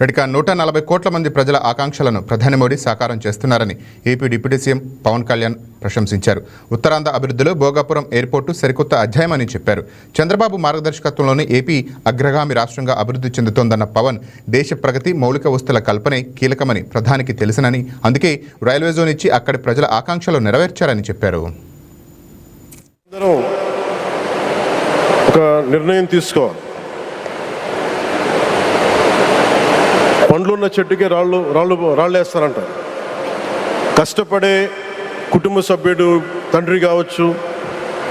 ఇక 140 కోట్ల మంది ప్రజల ఆకాంక్షలను ప్రధాని మోడీ సాకారం చేస్తున్నారని AP deputy CM Pawan Kalyan ప్రశంసించారు. ఉత్తరాంధ్ర అభివృద్ధిలో భోగాపురం ఎయిర్పోర్టు సరికొత్త అధ్యాయమని చెప్పారు. చంద్రబాబు మార్గదర్శకత్వంలోని ఏపీ అగ్రగామి రాష్ట్రంగా అభివృద్ధి చెందుతోందన్న పవన్, దేశ ప్రగతి మౌలిక వస్తువుల కల్పనే కీలకమని ప్రధానికి తెలుసునని, అందుకే రైల్వే జోన్ ఇచ్చి అక్కడి ప్రజల ఆకాంక్షలు నెరవేర్చారని చెప్పారు. ఒక నిర్ణయం తీసుకోవాలి. పండ్లున్న చెట్టుకే రాళ్ళు వేస్తారంట. కష్టపడే కుటుంబ సభ్యుడు, తండ్రి కావచ్చు,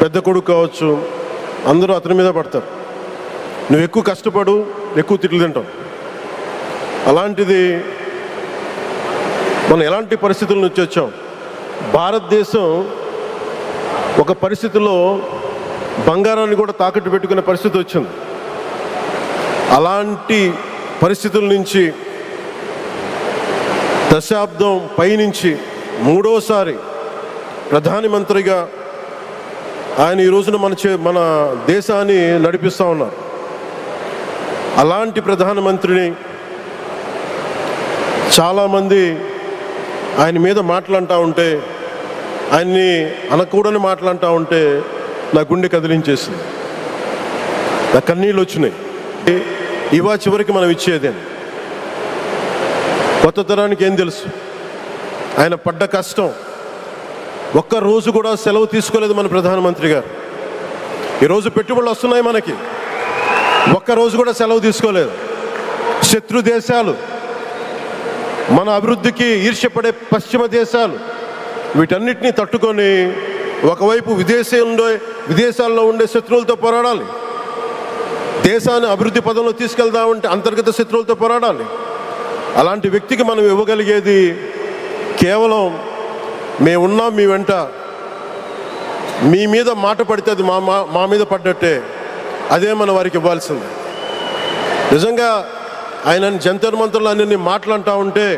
పెద్ద కొడుకు కావచ్చు, అందరూ అతని మీద పడతారు. నువ్వు ఎక్కువ కష్టపడు, ఎక్కువ తిట్లు తింటావు. అలాంటిది మనం ఎలాంటి పరిస్థితుల నుంచి వచ్చాం. భారతదేశం ఒక పరిస్థితిలో బంగారాన్ని కూడా తాకట్టు పెట్టుకునే పరిస్థితి వచ్చింది. అలాంటి పరిస్థితుల నుంచి దశాబ్దం పైనుంచి మూడోసారి ప్రధానమంత్రిగా ఆయన ఈ రోజున మన దేశాన్ని నడిపిస్తూ ఉన్నారు. అలాంటి ప్రధానమంత్రిని చాలామంది ఆయన మీద మాట్లాడుతూ ఉంటే, ఆయన్ని అనకూడని మాట్లాడుతూ ఉంటే నా గుండె కదిలించేసింది, నా కన్నీళ్ళు వచ్చినాయి. ఇవా చివరికి మనం ఇచ్చేదేం. కొత్త తరానికి ఏం తెలుసు? ఆయన పడ్డ కష్టం. ఒక్కరోజు కూడా సెలవు తీసుకోలేదు మన ప్రధానమంత్రి గారు. ఈరోజు పెట్టుబడులు వస్తున్నాయి మనకి, ఒక్కరోజు కూడా సెలవు తీసుకోలేదు. శత్రు దేశాలు, మన అభివృద్ధికి ఈర్ష్యపడే పశ్చిమ దేశాలు, వీటన్నిటినీ తట్టుకొని ఒకవైపు విదేశాల్లో ఉండే శత్రువులతో పోరాడాలి, దేశాన్ని అభివృద్ధి పదంలో తీసుకెళ్దామంటే అంతర్గత శత్రువులతో పోరాడాలి. అలాంటి వ్యక్తికి మనం ఇవ్వగలిగేది కేవలం మేమున్నాం మీ వెంట, మీ మీద మాట పడితే అది మా మీద పడ్డట్టే, అదే మనం వారికి ఇవ్వాల్సింది. నిజంగా ఆయన జంతర్ మంతర్లు అన్ని మాట్లాడుతూ ఉంటే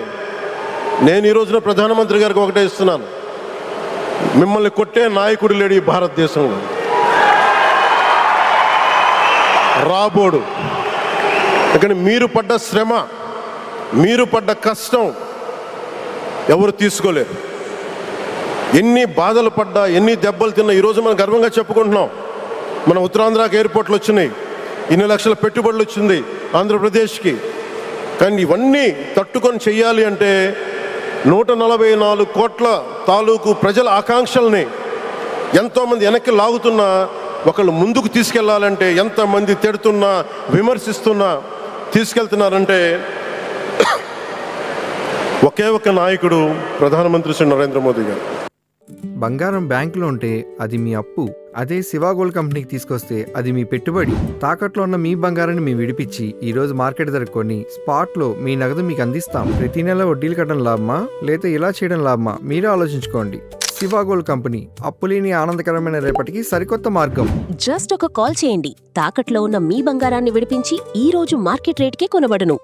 నేను ఈ రోజున ప్రధానమంత్రి గారికి ఒకటే ఇస్తున్నాను, మిమ్మల్ని కొట్టే నాయకుడు లేడు ఈ భారతదేశంలో. రాబోడు. కానీ మీరు పడ్డ శ్రమ, మీరు పడ్డ కష్టం ఎవరు తీసుకోలేరు. ఎన్ని బాధలు పడ్డా, ఎన్ని దెబ్బలు తిన్నా ఈరోజు మనం గర్వంగా చెప్పుకుంటున్నాం. మన ఉత్తరాంధ్రకి ఎయిర్పోర్ట్లు వచ్చినాయి, ఇన్ని లక్షల పెట్టుబడులు వచ్చింది ఆంధ్రప్రదేశ్కి. కానీ ఇవన్నీ తట్టుకొని చెయ్యాలి అంటే 144 కోట్ల తాలూకు ప్రజల ఆకాంక్షల్ని ఎంతోమంది వెనక్కి లాగుతున్నా, ఒకళ్ళు ముందుకు తీసుకెళ్లాలంటే ఎంతమంది తిడుతున్నా, విమర్శిస్తున్నా తీసుకెళ్తున్నారంటే ఒకే ఒక నాయకుడు, ప్రధానమంత్రి శ్రీ నరేంద్ర మోదీ గారు. బంగారం బ్యాంకులో ఉంటే అది మీ అప్పు, అదే శివ గోల్డ్ కంపెనీకి తీసుకొస్తే అది మీ పెట్టుబడి. తాకట్లో ఉన్న మీ బంగారాన్ని మేము విడిపించి ఈ రోజు మార్కెట్ ధర కొని స్పాట్లో మీ నగదు మీకు అందిస్తాం. ప్రతి నెల వడ్డీలు కట్టడం లాభమా లేదా ఇలా చేయడం లాభమా మీరే ఆలోచించుకోండి. శివ గోల్డ్ కంపెనీ, అప్పులేని ఆనందకరమైన రేపటికి సరికొత్త మార్గం. జస్ట్ ఒక కాల్ చేయండి. తాకట్లో ఉన్న మీ బంగారాన్ని విడిపించి ఈ రోజు మార్కెట్ రేట్కే కొనబడును.